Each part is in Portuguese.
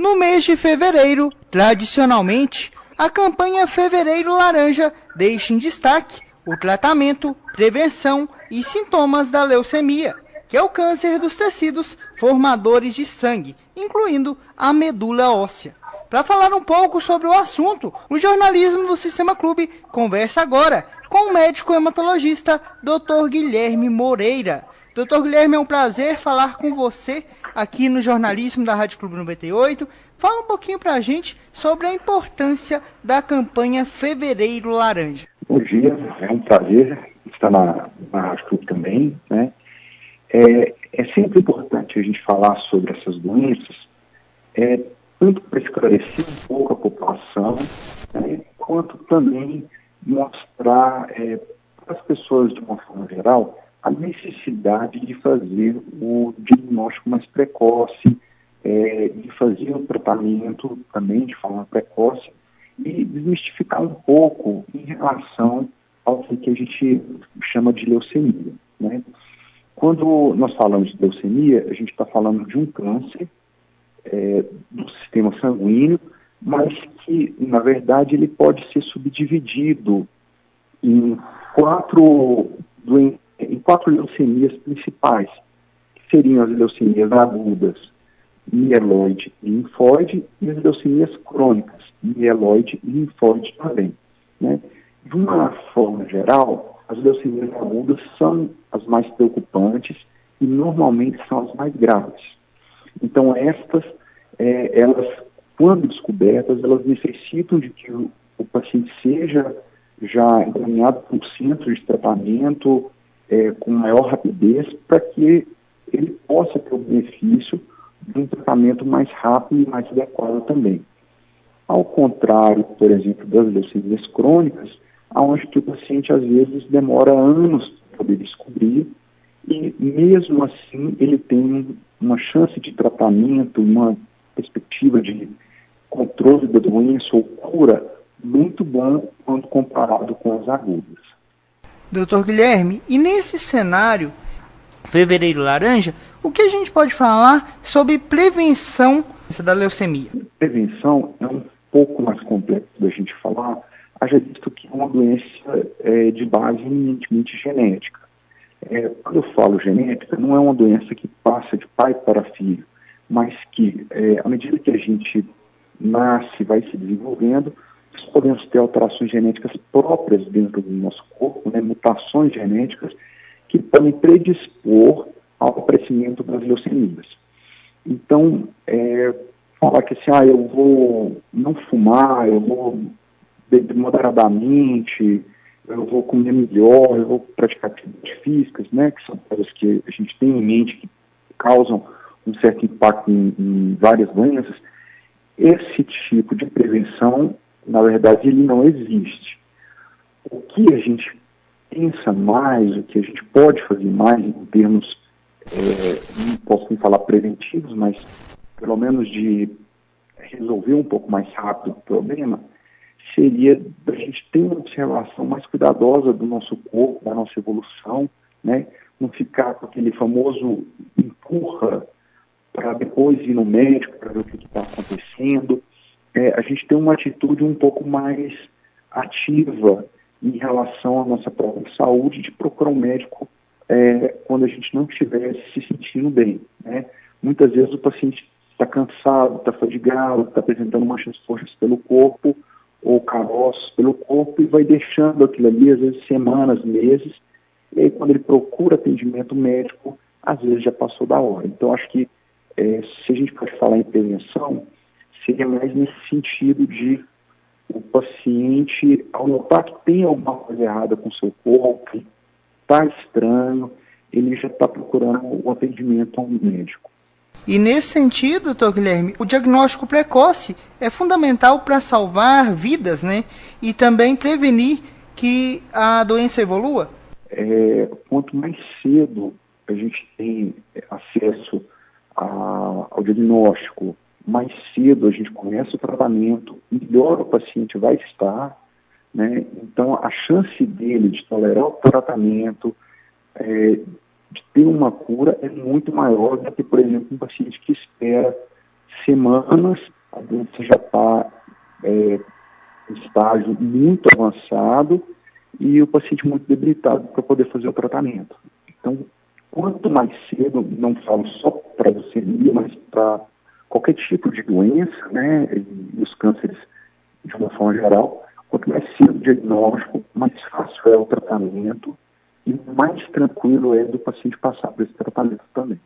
No mês de fevereiro, tradicionalmente, a campanha Fevereiro Laranja deixa em destaque o tratamento, prevenção e sintomas da leucemia, que é o câncer dos tecidos formadores de sangue, incluindo a medula óssea. Para falar um pouco sobre o assunto, o jornalismo do Sistema Clube conversa agora com o médico hematologista Dr. Guilherme Moreira. Dr. Guilherme, é um prazer falar com você aqui no jornalismo da Rádio Clube 98. Fala um pouquinho para a gente sobre a importância da campanha Fevereiro Laranja. Bom dia, é um prazer estar na Rádio Clube também, né? É sempre importante a gente falar sobre essas doenças, tanto para esclarecer um pouco a população, né, quanto também mostrar para as pessoas, de uma forma geral, a necessidade de fazer o diagnóstico mais precoce, de fazer o tratamento também de forma precoce e desmistificar um pouco em relação ao que a gente chama de leucemia, né? Quando nós falamos de leucemia, a gente está falando de um câncer do sistema sanguíneo, mas que, na verdade, ele pode ser subdividido em quatro leucemias principais, que seriam as leucemias agudas, mieloide e linfóide, e as leucemias crônicas, mieloide e linfóide também, né? De uma forma geral, as leucemias agudas são as mais preocupantes e normalmente são as mais graves. Então, estas, elas, quando descobertas, elas necessitam de que o paciente seja já encaminhado para um centro de tratamento com maior rapidez, para que ele possa ter o benefício de um tratamento mais rápido e mais adequado também. Ao contrário, por exemplo, das leucemias crônicas, onde o paciente às vezes demora anos para poder descobrir, e mesmo assim ele tem uma chance de tratamento, uma perspectiva de controle da doença ou cura muito bom quando comparado com as agudas. Doutor Guilherme, e nesse cenário Fevereiro Laranja, o que a gente pode falar sobre prevenção da leucemia? Prevenção é um pouco mais complexo da gente falar, haja visto que é uma doença de base eminentemente genética. Quando eu falo genética, não é uma doença que passa de pai para filho, mas que, à medida que a gente nasce, vai se desenvolvendo, nós podemos ter alterações genéticas próprias dentro do nosso corpo, né, mutações genéticas, que podem predispor ao aparecimento das leucemias. Então, falar que assim, eu vou não fumar, eu vou beber moderadamente, eu vou comer melhor, eu vou praticar atividades físicas, né, que são coisas que a gente tem em mente que causam um certo impacto em várias doenças. Esse tipo de prevenção, na verdade, ele não existe. O que a gente pensa mais, o que a gente pode fazer mais em termos, não posso nem falar preventivos, mas pelo menos de resolver um pouco mais rápido o problema, seria a gente ter uma observação mais cuidadosa do nosso corpo, da nossa evolução, né? Não ficar com aquele famoso empurra para depois ir no médico para ver o que está acontecendo. A gente tem uma atitude um pouco mais ativa em relação à nossa própria saúde, de procurar um médico quando a gente não estiver se sentindo bem, né? Muitas vezes o paciente está cansado, está fadigado, está apresentando manchas roxas pelo corpo, ou caroços pelo corpo, e vai deixando aquilo ali, às vezes semanas, meses, e aí quando ele procura atendimento médico, às vezes já passou da hora. Então acho que se a gente pode falar em prevenção, seria mais nesse sentido de o paciente, ao notar que tem alguma coisa errada com o seu corpo, está estranho, ele já está procurando o atendimento a um médico. E nesse sentido, doutor Guilherme, o diagnóstico precoce é fundamental para salvar vidas, né? E também prevenir que a doença evolua? Quanto mais cedo a gente tem acesso ao diagnóstico, mais cedo a gente começa o tratamento, melhor o paciente vai estar, né? Então a chance dele de tolerar o tratamento, de ter uma cura é muito maior do que, por exemplo, um paciente que espera semanas, a doença já está em estágio muito avançado e o paciente muito debilitado para poder fazer o tratamento. Então, quanto mais cedo, não falo só para a leucemia, mas para qualquer tipo de doença, né, e os cânceres de uma forma geral, quanto mais cedo o diagnóstico, mais fácil é o tratamento e mais tranquilo é do paciente passar por esse tratamento também.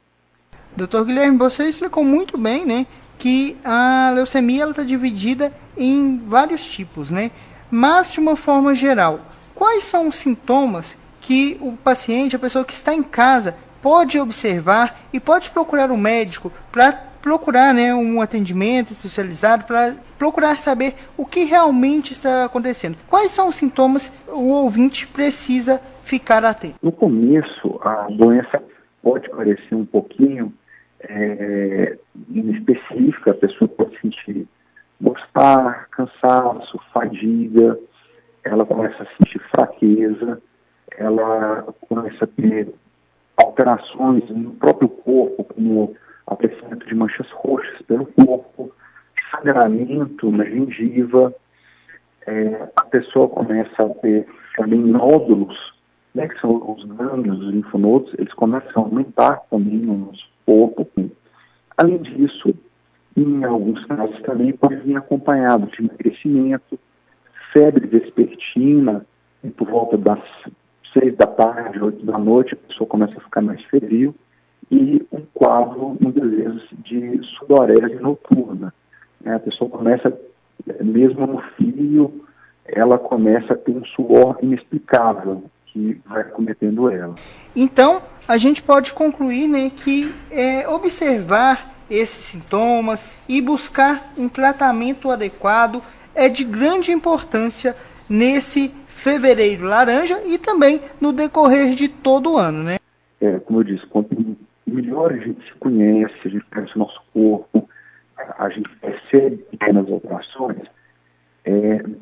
Doutor Guilherme, você explicou muito bem, né, que a leucemia está dividida em vários tipos, né? Mas, de uma forma geral, quais são os sintomas que o paciente, a pessoa que está em casa, pode observar e pode procurar um médico para procurar, né, um atendimento especializado, para procurar saber o que realmente está acontecendo? Quais são os sintomas que o ouvinte precisa ficar atento? No começo, a doença pode parecer um pouquinho inespecífica, a pessoa pode sentir mal-estar, cansaço, fadiga, ela começa a sentir fraqueza, ela começa a ter alterações no próprio corpo, como aparecimento de manchas roxas pelo corpo, sangramento na gengiva, a pessoa começa a ter também nódulos, né, que são os gânglios, os linfonodos, eles começam a aumentar também no nosso corpo. Além disso, em alguns casos também pode vir acompanhado de emagrecimento, febre vespertina, e por volta das 6 da tarde, 8 da noite, a pessoa começa a ficar mais febril, e um quadro, muitas vezes, de sudorese noturna. A pessoa começa, mesmo no frio, ela começa a ter um suor inexplicável que vai acometendo ela. Então, a gente pode concluir, né, que observar esses sintomas e buscar um tratamento adequado é de grande importância nesse fevereiro laranja e também no decorrer de todo o ano, né? Como eu disse, quanto melhor a gente se conhece, a gente conhece o nosso corpo, a gente percebe pequenas alterações,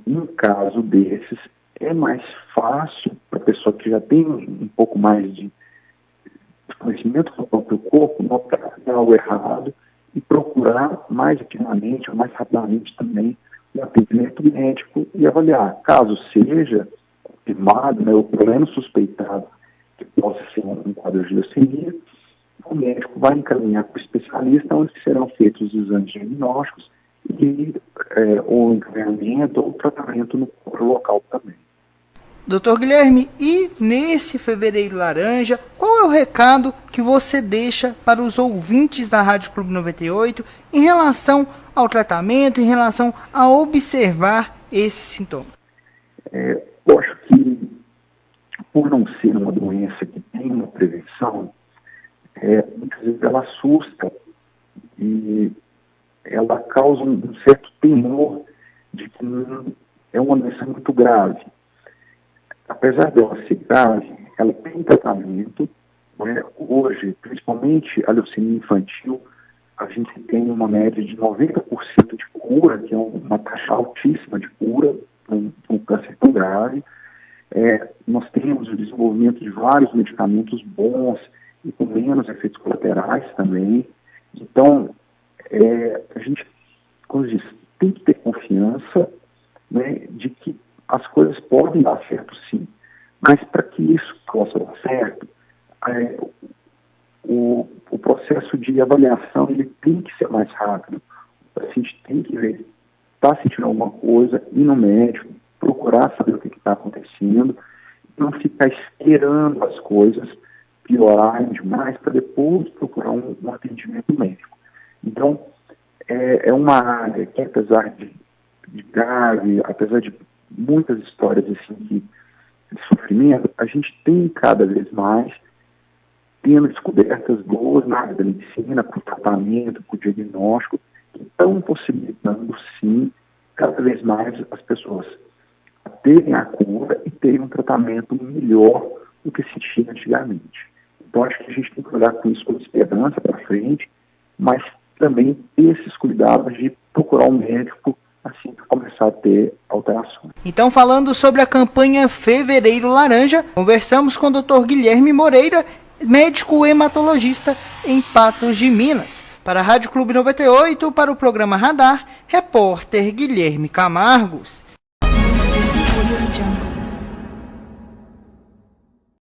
num caso desses, é mais fácil para a pessoa que já tem um pouco mais de conhecimento do próprio corpo, notar algo errado e procurar mais ativamente, ou mais rapidamente também, um atendimento médico e avaliar. Caso seja confirmado, né, ou pelo menos suspeitado que possa ser um quadro de leucemia, o médico vai encaminhar para o especialista, onde serão feitos os exames diagnósticos e o encaminhamento ou o tratamento no próprio local também. Doutor Guilherme, e nesse fevereiro laranja, qual é o recado que você deixa para os ouvintes da Rádio Clube 98 em relação ao tratamento, em relação a observar esses sintomas? Eu acho que, por não ser uma doença que tem uma prevenção, muitas vezes ela assusta e ela causa um certo temor de que é uma doença muito grave. Apesar dela ser grave, ela tem tratamento. Hoje, principalmente a leucemia infantil, a gente tem uma média de 90% de cura, que é uma taxa altíssima de cura para um câncer tão grave. Nós temos o desenvolvimento de vários medicamentos bons e com menos efeitos colaterais também. Então, a gente, como eu disse, tem que ter confiança, né, de que as coisas podem dar certo, sim. Mas para que isso possa dar certo, o processo de avaliação ele tem que ser mais rápido. O paciente tem que ver, está sentindo alguma coisa, ir no médico, procurar saber o que está acontecendo, não ficar esperando as coisas piorarem demais para depois procurar um atendimento médico. Então, é uma área que, apesar de grave, apesar de muitas histórias assim, de sofrimento, a gente tem cada vez mais tendo descobertas boas na área da medicina, para o tratamento, para o diagnóstico, que estão possibilitando, sim, cada vez mais as pessoas terem a cura e terem um tratamento melhor do que se tinha antigamente. Então, acho que a gente tem que olhar com isso com esperança para frente, mas também ter esses cuidados de procurar um médico assim que começar a ter alterações. Então, falando sobre a campanha Fevereiro Laranja, conversamos com o Dr. Guilherme Moreira, médico hematologista em Patos de Minas. Para a Rádio Clube 98, para o programa Radar, repórter Guilherme Camargos.